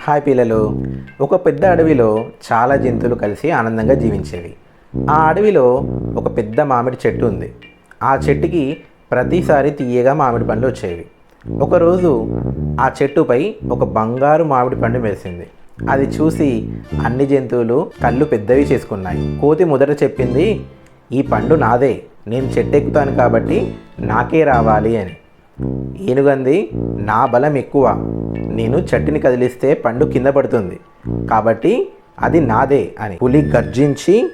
Hi పిల్లలు, ఒక పెద్ద అడవిలో చాలా జంతువులు కలిసి ఆనందంగా జీవించేవి. ఆ అడవిలో ఒక పెద్ద మామిడి చెట్టు ఉంది. ఆ చెట్టుకి ప్రతిసారి తీయగా మామిడి పండ్లు వచ్చేవి. ఒకరోజు ఆ చెట్టుపై ఒక బంగారు మామిడి పండు మెరిసింది. అది చూసి అన్ని జంతువులు కళ్ళు పెద్దవి చేసుకున్నాయి. కోతి మొదట చెప్పింది, "ఈ పండు నాదే, నేను చెట్టెక్కుతాను కాబట్టి నాకే రావాలి" అని. ఏనుగంది, "నా బలం ఎక్కువ, నేను చెట్టుని కదిలిస్తే పండు కింద పడుతుంది కాబట్టి అది నాదే" అని. పులి గర్జించి,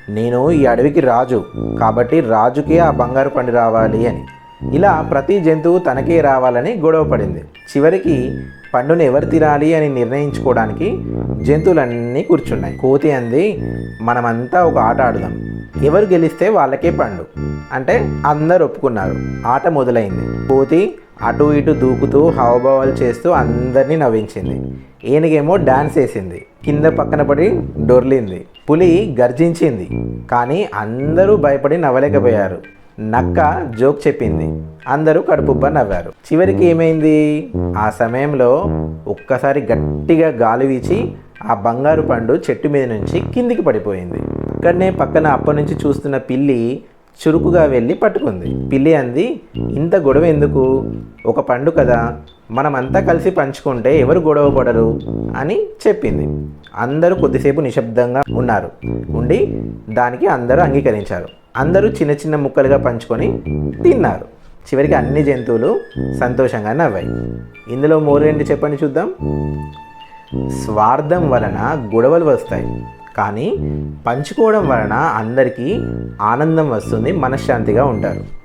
"నేను ఈ అడవికి రాజు కాబట్టి రాజుకే ఆ బంగారు పండు రావాలి" అని. ఇలా ప్రతి జంతువు తనకే రావాలని గొడవ పడింది. చివరికి పండును ఎవరు తినాలి అని నిర్ణయించుకోవడానికి జంతువులన్నీ కూర్చున్నాయి. కోతి అంది, "మనమంతా ఒక ఆట ఆడుదాం, ఎవరు గెలిస్తే వాళ్ళకే పండు" అంటే అందరు ఒప్పుకున్నారు. ఆట మొదలైంది. కోతి అటు ఇటు దూకుతూ హావభావాలు చేస్తూ అందరినీ నవ్వించింది. ఏనుగేమో డాన్స్ వేసింది, కింద పక్కన పడి డొర్లింది. పులి గర్జించింది, కానీ అందరూ భయపడి నవ్వలేకపోయారు. నక్క జోక్ చెప్పింది, అందరూ కడుపుబ్బ నవ్వారు. చివరికి ఏమైంది? ఆ సమయంలో ఒక్కసారి గట్టిగా గాలి వీచి ఆ బంగారు పండు చెట్టు మీద నుంచి కిందికి పడిపోయింది. అక్కడనే పక్కన అప్పటి నుంచి చూస్తున్న పిల్లి చురుకుగా వెళ్ళి పట్టుకుంది. పిల్లి అంది, "ఇంత గొడవ ఎందుకు? ఒక పండు కదా, మనమంతా కలిసి పంచుకుంటే ఎవరు గొడవ పడరు" అని చెప్పింది. అందరూ కొద్దిసేపు నిశ్శబ్దంగా ఉండి దానికి అందరూ అంగీకరించారు. అందరూ చిన్న చిన్న ముక్కలుగా పంచుకొని తిన్నారు. చివరికి అన్ని జంతువులు సంతోషంగా నవ్వాయి. ఇందులో మోరేంటి చెప్పండి చూద్దాం. స్వార్థం వలన గొడవలు వస్తాయి, కానీ పంచుకోవడం వలన అందరికీ ఆనందం వస్తుంది, మనశ్శాంతిగా ఉంటారు.